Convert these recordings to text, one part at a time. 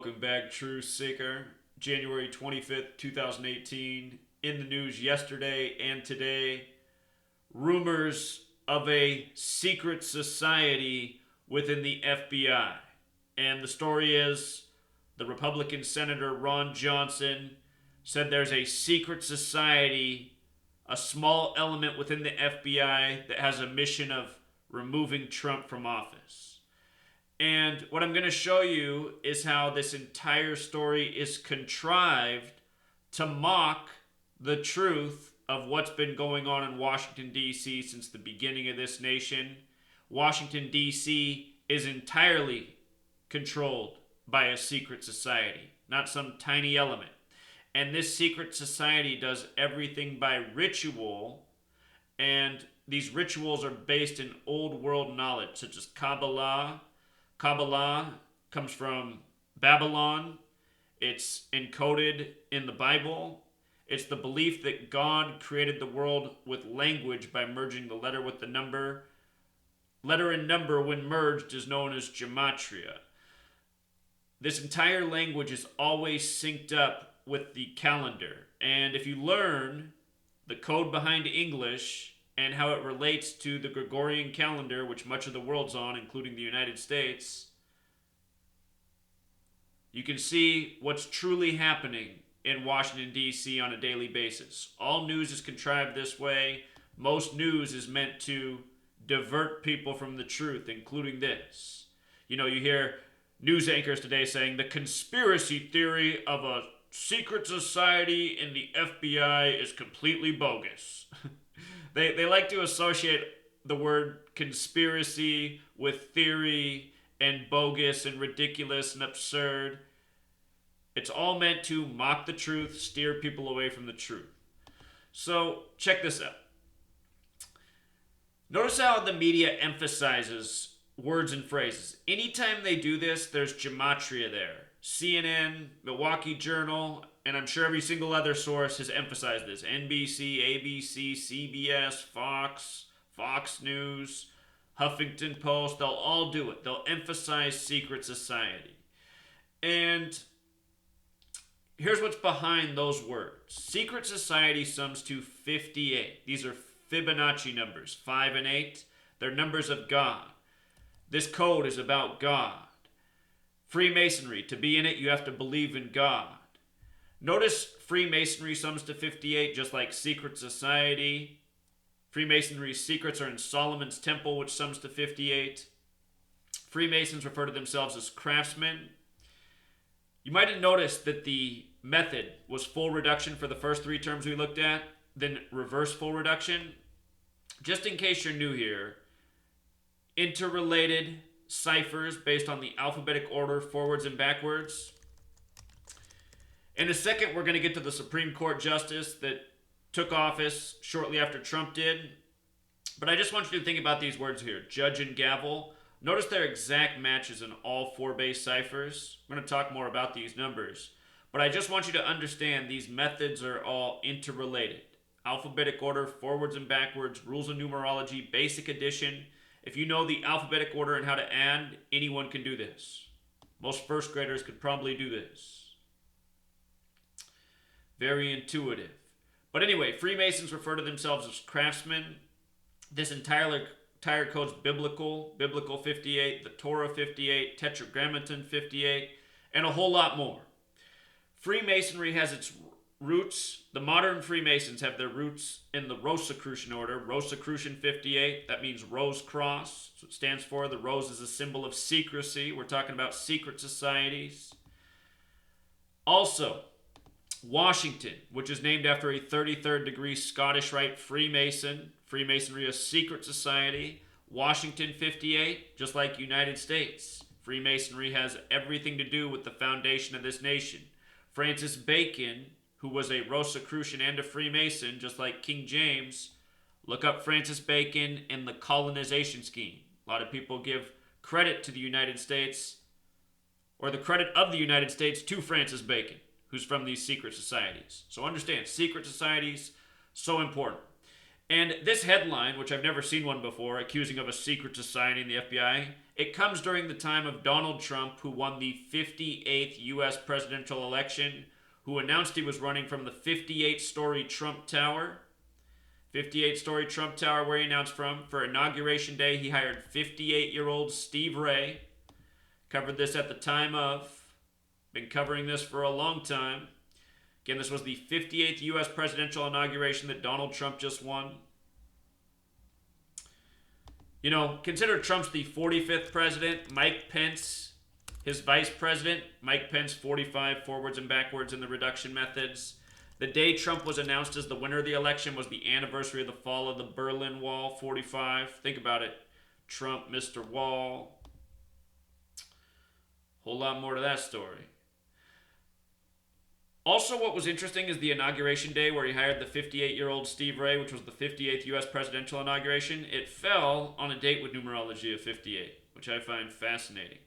Welcome back, Truth Seeker. January 25th, 2018. In the news yesterday and today, rumors of a secret society within the FBI. And the story is the Republican Senator Ron Johnson said there's a secret society, a small element within the FBI that has a mission of removing Trump from office. And what I'm going to show you is how this entire story is contrived to mock the truth of what's been going on in Washington, D.C. since the beginning of this nation. Washington, D.C. is entirely controlled by a secret society, not some tiny element. And this secret society does everything by ritual, and these rituals are based in old world knowledge, such as Kabbalah. Kabbalah comes from Babylon. It's encoded in the Bible. It's the belief that God created the world with language by merging the letter with the number. Letter and number, when merged, is known as gematria. This entire language is always synced up with the calendar. And if you learn the code behind English and how it relates to the Gregorian calendar, which much of the world's on, including the United States, you can see what's truly happening in Washington, D.C. on a daily basis. All news is contrived this way. Most news is meant to divert people from the truth, including this. You know, you hear news anchors today saying the conspiracy theory of a secret society in the FBI is completely bogus. They like to associate the word conspiracy with theory and bogus and ridiculous and absurd. It's all meant to mock the truth, steer people away from the truth. So, check this out. Notice how the media emphasizes words and phrases. Anytime they do this, there's gematria there. CNN, Milwaukee Journal, and I'm sure every single other source has emphasized this. NBC, ABC, CBS, Fox News, Huffington Post, they'll all do it. They'll emphasize secret society. And here's what's behind those words. Secret society sums to 58. These are Fibonacci numbers, 5 and 8. They're numbers of God. This code is about God. Freemasonry, to be in it, you have to believe in God. Notice Freemasonry sums to 58, just like secret society. Freemasonry's secrets are in Solomon's temple, which sums to 58. Freemasons refer to themselves as craftsmen. You might have noticed that the method was full reduction for the first three terms we looked at, then reverse full reduction. Just in case you're new here, interrelated ciphers based on the alphabetic order, forwards and backwards. In a second, we're going to get to the Supreme Court justice that took office shortly after Trump did. But I just want you to think about these words here, judge and gavel. Notice their exact matches in all four base ciphers. I'm going to talk more about these numbers. But I just want you to understand these methods are all interrelated. Alphabetic order, forwards and backwards, rules of numerology, basic addition. If you know the alphabetic order and how to add, anyone can do this. Most first graders could probably do this. Very intuitive. But anyway, Freemasons refer to themselves as craftsmen. This entire code's biblical 58, the Torah 58, Tetragrammaton 58, and a whole lot more. Freemasonry has its roots. The modern Freemasons have their roots in the Rosicrucian order. Rosicrucian 58, that means Rose Cross. That's what it stands for. The rose is a symbol of secrecy. We're talking about secret societies. Also, Washington, which is named after a 33rd degree Scottish Rite Freemason. Freemasonry, a secret society. Washington 58, just like United States. Freemasonry has everything to do with the foundation of this nation. Francis Bacon, who was a Rosicrucian and a Freemason, just like King James, look up Francis Bacon and the colonization scheme. A lot of people give credit to the United States, or the credit of the United States to Francis Bacon, who's from these secret societies. So understand, secret societies, so important. And this headline, which I've never seen one before, accusing of a secret society in the FBI, it comes during the time of Donald Trump, who won the 58th U.S. presidential election, who announced he was running from the 58-story Trump Tower. 58-story Trump Tower, where he announced from. For Inauguration Day, he hired 58-year-old Steve Ray. Covered this at the time of. Been covering this for a long time. Again, this was the 58th U.S. presidential inauguration that Donald Trump just won. You know, consider Trump's the 45th president. Mike Pence, his vice president. Mike Pence, 45, forwards and backwards in the reduction methods. The day Trump was announced as the winner of the election was the anniversary of the fall of the Berlin Wall, 45. Think about it. Trump, Mr. Wall. Whole lot more to that story. Also, what was interesting is the inauguration day where he hired the 58-year-old Steve Ray, which was the 58th U.S. presidential inauguration. It fell on a date with numerology of 58, which I find fascinating.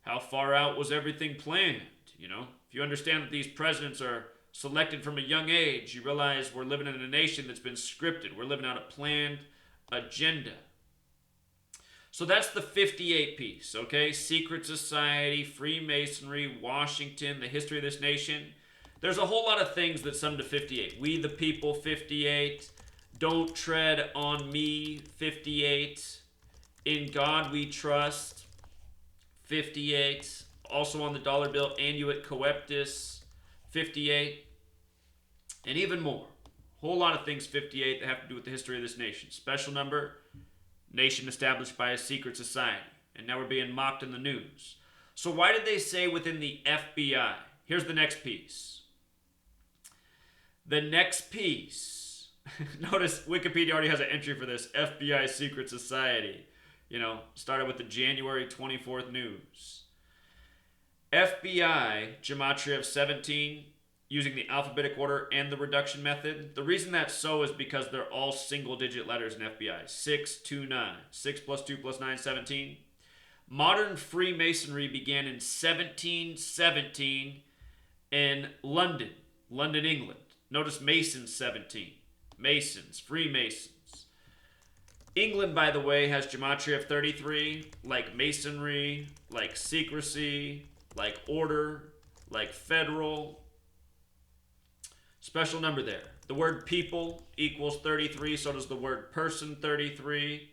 How far out was everything planned? You know, if you understand that these presidents are selected from a young age, you realize we're living in a nation that's been scripted. We're living out a planned agenda. So that's the 58 piece, okay? Secret society, Freemasonry, Washington, the history of this nation. There's a whole lot of things that sum to 58. We the people, 58. Don't tread on me, 58. In God we trust, 58. Also on the dollar bill, annuit coeptis, 58. And even more. Whole lot of things 58 that have to do with the history of this nation. Special number, nation established by a secret society. And now we're being mocked in the news. So why did they say within the FBI? Here's the next piece. The next piece. Notice Wikipedia already has an entry for this. FBI secret society. You know, started with the January 24th news. FBI, gematria of 17, using the alphabetic order and the reduction method. The reason that's so is because they're all single-digit letters in FBI. 629. 6 plus 2 plus 9, 17. Modern Freemasonry began in 1717 in London, England. Notice Masons 17. Masons, Freemasons. England, by the way, has gematria of 33, like Masonry, like secrecy, like order, like federal. Special number there. The word people equals 33, so does the word person 33.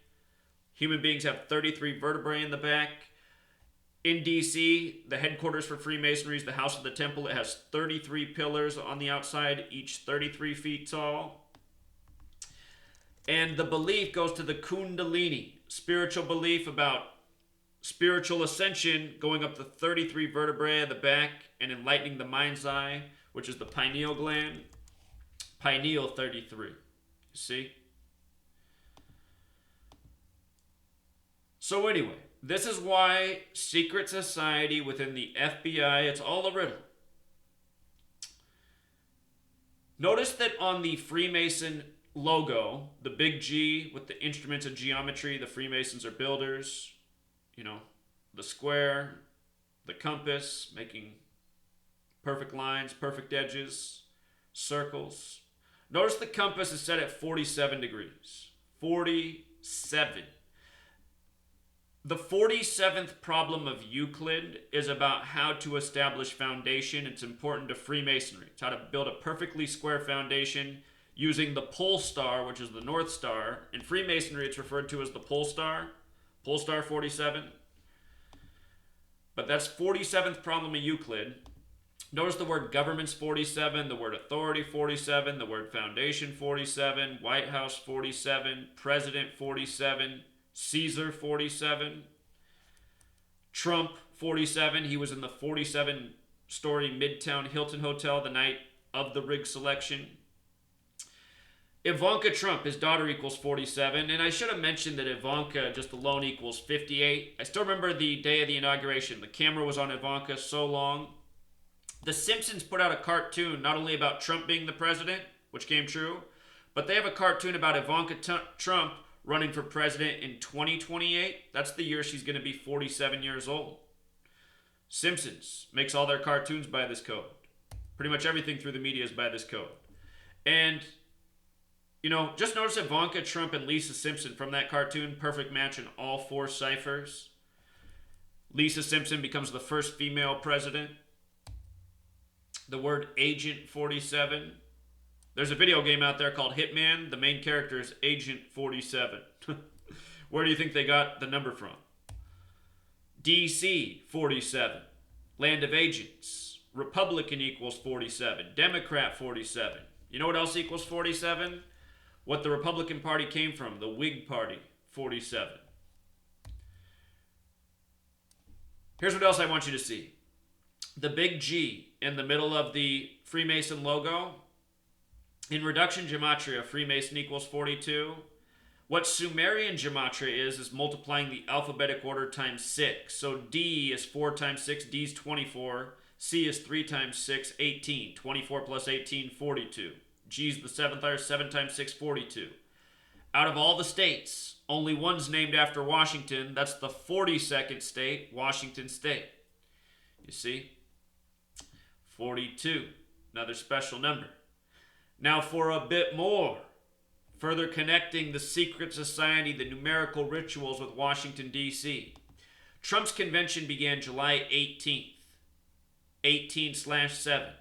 Human beings have 33 vertebrae in the back. In D.C., the headquarters for Freemasonry is the House of the Temple. It has 33 pillars on the outside, each 33 feet tall. And the belief goes to the Kundalini, spiritual belief about spiritual ascension going up the 33 vertebrae of the back and enlightening the mind's eye, which is the pineal gland. Pineal 33. You see? So anyway, this is why secret society within the FBI, it's all a riddle. Notice that on the Freemason logo, the big G with the instruments of geometry, the Freemasons are builders. You know, the square, the compass, making perfect lines, perfect edges, circles. Notice the compass is set at 47 degrees. 47. The 47th problem of Euclid is about how to establish foundation. It's important to Freemasonry. It's how to build a perfectly square foundation using the pole star, which is the North Star. In Freemasonry, it's referred to as the pole star. Pole star 47. But that's 47th problem of Euclid. Notice the word government's 47, the word authority 47, the word foundation 47, White House 47, president 47, Caesar 47, Trump 47. He was in the 47-story Midtown Hilton Hotel the night of the rig selection. Ivanka Trump, his daughter, equals 47. And I should have mentioned that Ivanka just alone equals 58. I still remember the day of the inauguration. The camera was on Ivanka so long. The Simpsons put out a cartoon not only about Trump being the president, which came true, but they have a cartoon about Ivanka Trump running for president in 2028. That's the year she's going to be 47 years old. Simpsons makes all their cartoons by this code. Pretty much everything through the media is by this code. And Just notice Ivanka Trump and Lisa Simpson from that cartoon, perfect match in all four ciphers. Lisa Simpson becomes the first female president. The word Agent 47. There's a video game out there called Hitman. The main character is Agent 47. Where do you think they got the number from? D.C. 47. Land of Agents. Republican equals 47. Democrat 47. You know what else equals 47? What the Republican Party came from, the Whig Party, 47. Here's what else I want you to see. The big G in the middle of the Freemason logo. In reduction gematria, Freemason equals 42. What Sumerian gematria is multiplying the alphabetic order times 6. So D is 4 times 6, D is 24. C is 3 times 6, 18. 24 plus 18, 42. G is the seventh letter, 7 times 6, 42. Out of all the states, only one's named after Washington. That's the 42nd state, Washington State. You see? 42. Another special number. Now for a bit more, further connecting the secret society, the numerical rituals with Washington, D.C. Trump's convention began July 18th, 18/7.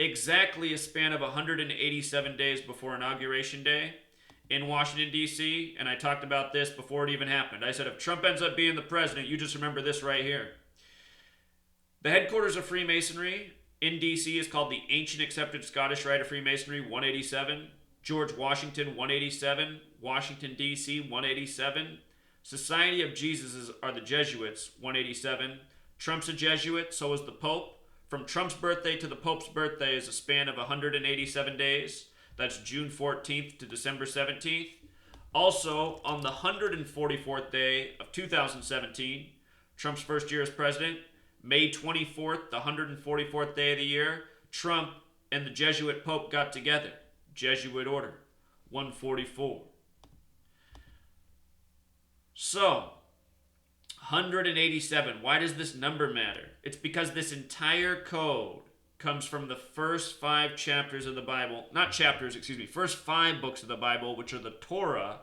Exactly a span of 187 days before Inauguration Day in Washington, D.C., and I talked about this before it even happened. I said, if Trump ends up being the president, you just remember this right here. The headquarters of Freemasonry in D.C. is called the Ancient Accepted Scottish Rite of Freemasonry, 187. George Washington, 187. Washington, D.C., 187. Society of Jesus are the Jesuits, 187. Trump's a Jesuit, so is the Pope. From Trump's birthday to the Pope's birthday is a span of 187 days. That's June 14th to December 17th. Also, on the 144th day of 2017, Trump's first year as president, May 24th, the 144th day of the year, Trump and the Jesuit Pope got together. Jesuit order, 144. So, 187. Why does this number matter? It's because this entire code comes from the first 5 chapters of the Bible. Not chapters, first 5 books of the Bible, which are the Torah,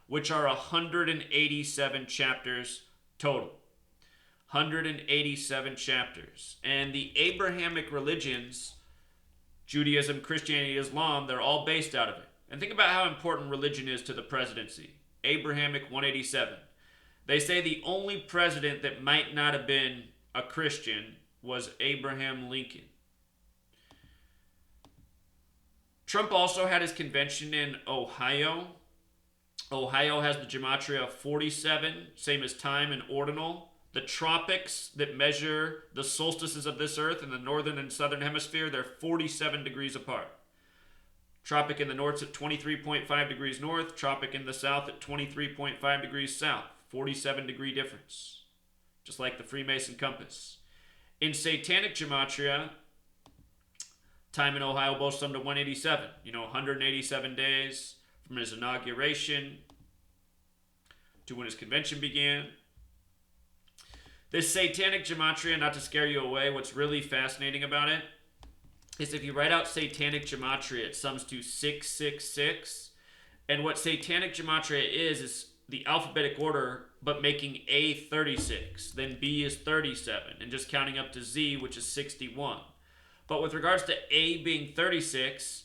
which are 187 chapters total. 187 chapters. And the Abrahamic religions, Judaism, Christianity, Islam, they're all based out of it. And think about how important religion is to the presidency. Abrahamic 187. They say the only president that might not have been a Christian was Abraham Lincoln. Trump also had his convention in Ohio. Ohio has the gematria 47, same as time and ordinal. The tropics that measure the solstices of this earth in the northern and southern hemisphere, they're 47 degrees apart. Tropic in the north at 23.5 degrees north, tropic in the south at 23.5 degrees south. 47 degree difference. Just like the Freemason compass. In Satanic gematria, time in Ohio boasts them to 187. 187 days from his inauguration to when his convention began. This Satanic gematria, not to scare you away, what's really fascinating about it is if you write out Satanic gematria, it sums to 666. And what Satanic gematria is the alphabetic order, but making A 36. Then B is 37, and just counting up to Z, which is 61. But with regards to A being 36,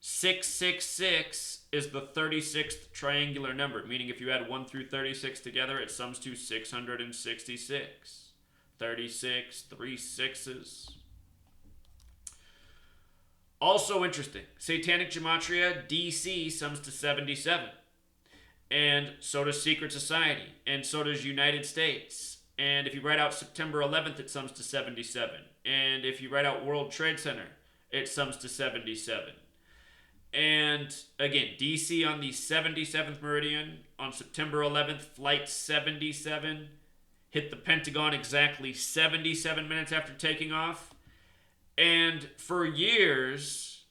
666 is the 36th triangular number, meaning if you add 1 through 36 together, it sums to 666. 36, 3 sixes. Also interesting, Satanic gematria, DC sums to 77. And so does Secret Society, and so does United States. And if you write out September 11th, it sums to 77. And if you write out World Trade Center, it sums to 77. And again, DC on the 77th meridian on September 11th, flight 77 hit the Pentagon exactly 77 minutes after taking off. And for years,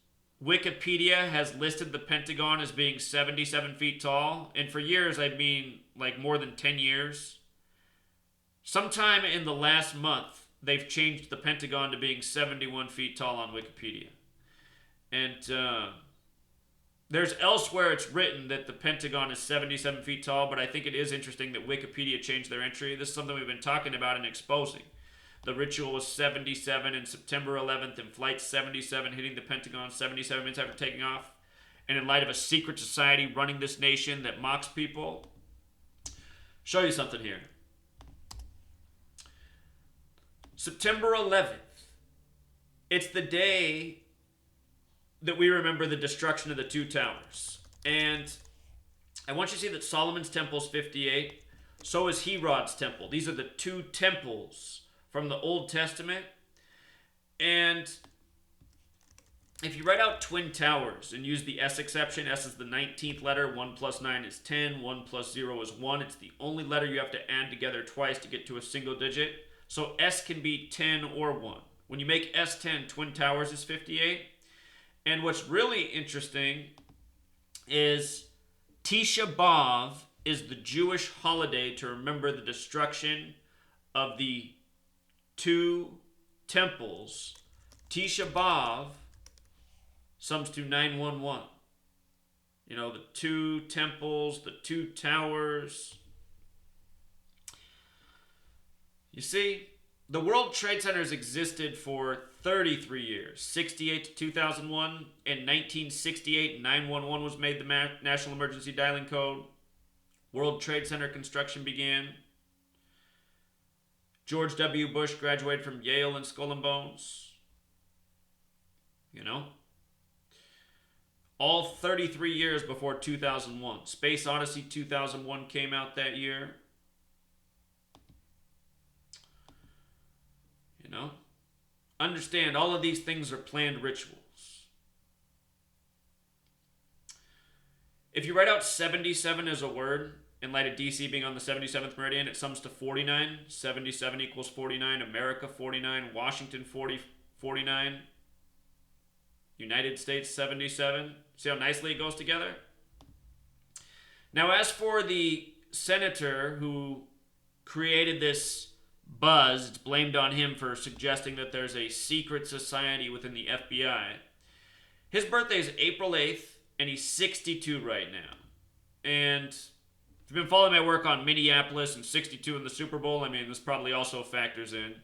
Wikipedia has listed the Pentagon as being 77 feet tall. And for years, I mean like more than 10 years. Sometime in the last month, they've changed the Pentagon to being 71 feet tall on Wikipedia. And There's elsewhere it's written that the Pentagon is 77 feet tall, but I think it is interesting that Wikipedia changed their entry. This is something we've been talking about and exposing. The ritual was 77 and September 11th in Flight 77 hitting the Pentagon 77 minutes after taking off. And in light of a secret society running this nation that mocks people, show you something here. September 11th. It's the day that we remember the destruction of the two towers. And I want you to see that Solomon's temple is 58. So is Herod's temple. These are the two temples from the Old Testament. And if you write out twin towers and use the S exception, S is the 19th letter, 1 plus 9 is 10, 1 plus 0 is 1. It's the only letter you have to add together twice to get to a single digit. So S can be 10 or 1. When you make S 10, twin towers is 58. And what's really interesting is Tisha B'Av is the Jewish holiday to remember the destruction of the two temples. Tisha B'Av sums to 911. You know, the two temples, the two towers. You see, the World Trade Centers existed for 33 years, 68 to 2001. In 1968, 911 was made the National Emergency Dialing Code. World Trade Center construction began. George W. Bush graduated from Yale and Skull and Bones. You know? All 33 years before 2001. Space Odyssey 2001 came out that year. You know? Understand, all of these things are planned rituals. If you write out 77 as a word, in light of D.C. being on the 77th meridian, it sums to 49. 77 equals 49. America, 49. Washington, 49. United States, 77. See how nicely it goes together? Now, as for the senator who created this buzz, it's blamed on him for suggesting that there's a secret society within the FBI. His birthday is April 8th, and he's 62 right now. And if you've been following my work on Minneapolis and 62 in the Super Bowl, I mean, this probably also factors in.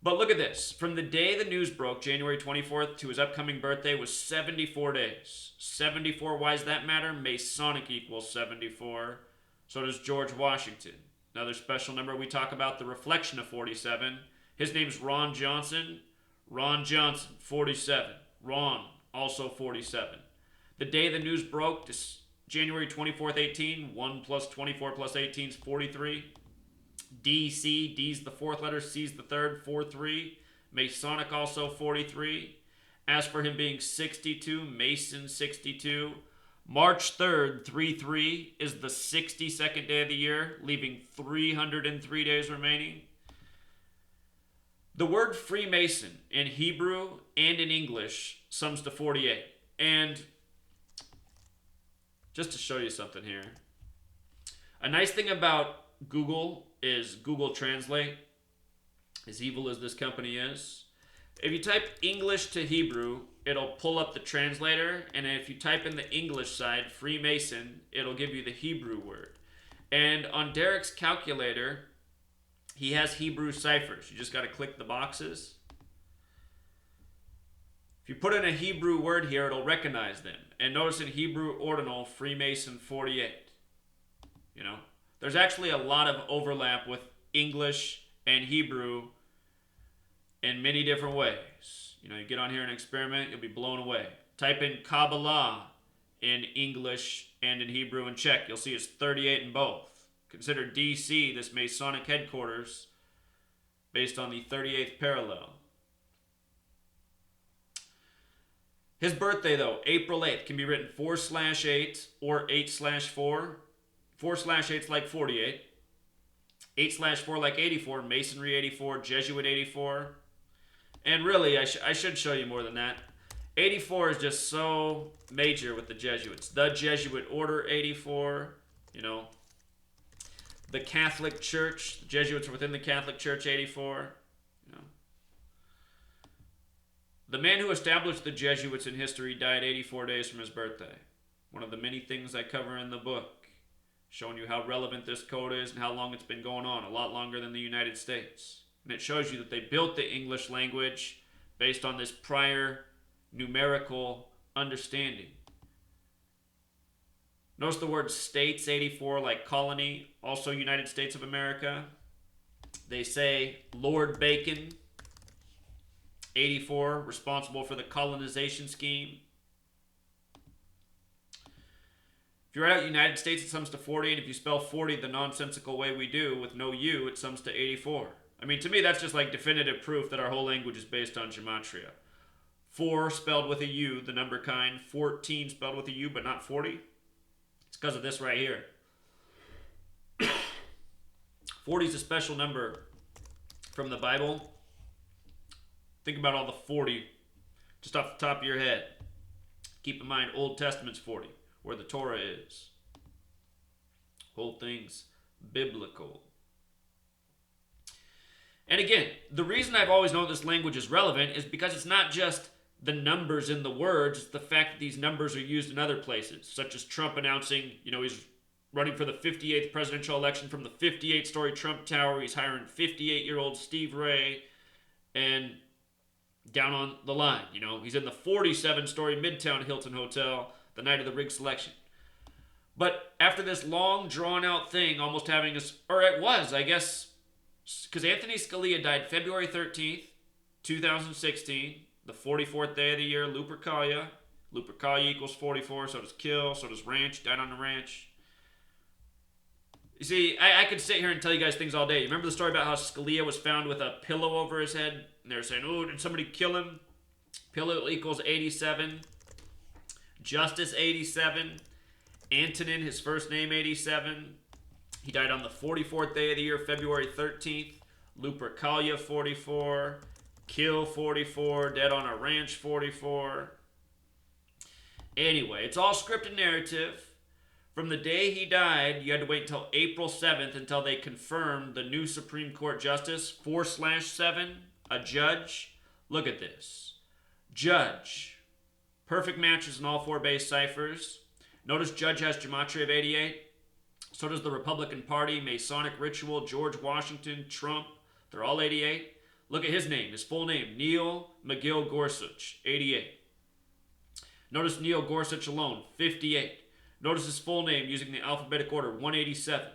But look at this. From the day the news broke, January 24th, to his upcoming birthday was 74 days. 74, why does that matter? Masonic equals 74. So does George Washington. Another special number, we talk about the reflection of 47. His name's Ron Johnson. Ron Johnson, 47. Ron, also 47. The day the news broke, January 24th, 18. 1 plus 24 plus 18 is 43. D.C. D's the fourth letter, C's the third, 43. Masonic also 43. As for him being 62, Mason 62. March 3rd, 3-3, is the 62nd day of the year, leaving 303 days remaining. The word Freemason in Hebrew and in English sums to 48. And just to show you something here, a nice thing about Google is Google Translate, as evil as this company is. If you type English to Hebrew, it'll pull up the translator, and if you type in the English side, Freemason, it'll give you the Hebrew word. And on Derek's calculator, he has Hebrew ciphers. You just got to click the boxes. If you put in a Hebrew word here, it'll recognize them. And notice in Hebrew ordinal, Freemason 48. You know, there's actually a lot of overlap with English and Hebrew in many different ways. You know, you get on here and experiment, you'll be blown away. Type in Kabbalah in English and in Hebrew and check. You'll see it's 38 in both. Consider D.C., this Masonic headquarters, based on the 38th parallel. His birthday, though, April 8th, can be written 4/8 or 8/4. 4/8 is like 48. 8/4 like 84. Masonry 84. Jesuit 84. And really, I should show you more than that. 84 is just so major with the Jesuits. The Jesuit Order 84. You know, the Catholic Church. The Jesuits are within the Catholic Church 84. You know, the man who established the Jesuits in history died 84 days from his birthday. One of the many things I cover in the book, showing you how relevant this code is and how long it's been going on, a lot longer than the United States. And it shows you that they built the English language based on this prior numerical understanding. Notice the word states, 84, like colony, also United States of America. They say Lord Bacon, 84, responsible for the colonization scheme. If you write out United States, it sums to 40, and if you spell 40 the nonsensical way we do, with no U, it sums to 84. I mean, to me, that's just like definitive proof that our whole language is based on gematria. 4 spelled with a U, the number kind. 14 spelled with a U, but not 40. It's because of this right here. 40 is a special number from the Bible. Think about all the 40 just off the top of your head. Keep in mind, Old Testament's 40, where the Torah is. Whole thing's biblical. And again, the reason I've always known this language is relevant is because it's not just the numbers in the words, it's the fact that these numbers are used in other places, such as Trump announcing, he's running for the 58th presidential election from the 58-story Trump Tower. He's hiring 58-year-old Steve Ray, and down on the line, he's in the 47-story Midtown Hilton Hotel the night of the rig selection. But after this long, drawn-out thing, almost having us, or it was, I guess, because Anthony Scalia died February 13th, 2016, the 44th day of the year, Lupercalia. Lupercalia equals 44, so does kill, so does ranch, died on the ranch. You see, I could sit here and tell you guys things all day. You remember the story about how Scalia was found with a pillow over his head? And they were saying, oh, did somebody kill him? Pillow equals 87. Justice, 87. Antonin, his first name, 87. He died on the 44th day of the year, February 13th. Lupercalia, 44. Kill, 44. Dead on a ranch, 44. Anyway, it's all scripted narrative. From the day he died, you had to wait until April 7th until they confirmed the new Supreme Court Justice, 4/7, a judge. Look at this. Judge. Perfect matches in all 4 base ciphers. Notice Judge has gematria of 88. So does the Republican Party, Masonic Ritual, George Washington, Trump. They're all 88. Look at his name, his full name, Neil McGill Gorsuch, 88. Notice Neil Gorsuch alone, 58. Notice his full name using the alphabetic order, 187.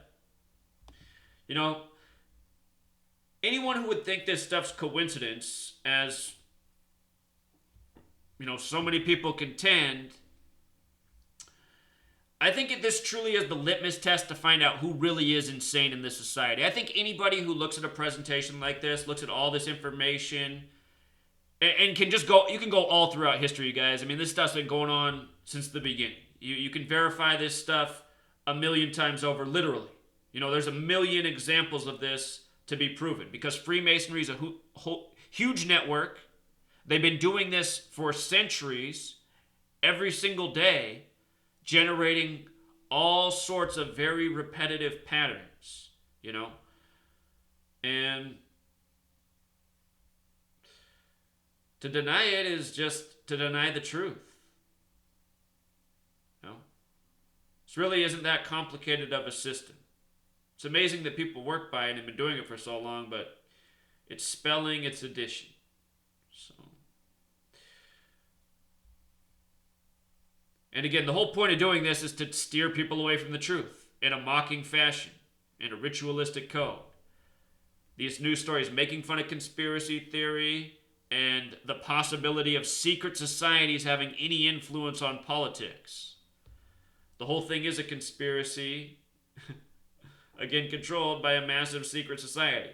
Anyone who would think this stuff's coincidence, as, so many people contend, I think this truly is the litmus test to find out who really is insane in this society. I think anybody who looks at a presentation like this, looks at all this information, and can just go, you can go all throughout history, you guys. I mean, this stuff's been going on since the beginning. You can verify this stuff a million times over, literally. There's a million examples of this to be proven because Freemasonry is a huge network. They've been doing this for centuries, every single day, generating all sorts of very repetitive patterns, And to deny it is just to deny the truth. This really isn't that complicated of a system. It's amazing that people work by it and have been doing it for so long, but it's spelling, it's addition. And again, the whole point of doing this is to steer people away from the truth in a mocking fashion, in a ritualistic code. These news stories making fun of conspiracy theory and the possibility of secret societies having any influence on politics. The whole thing is a conspiracy, again, controlled by a massive secret society.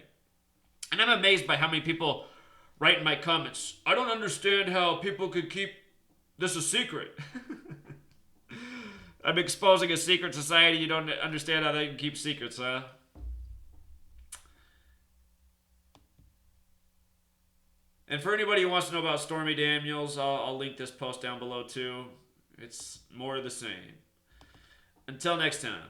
And I'm amazed by how many people write in my comments, I don't understand how people could keep this a secret. I'm exposing a secret society. You don't understand how they can keep secrets, huh? And for anybody who wants to know about Stormy Daniels, I'll link this post down below too. It's more of the same. Until next time.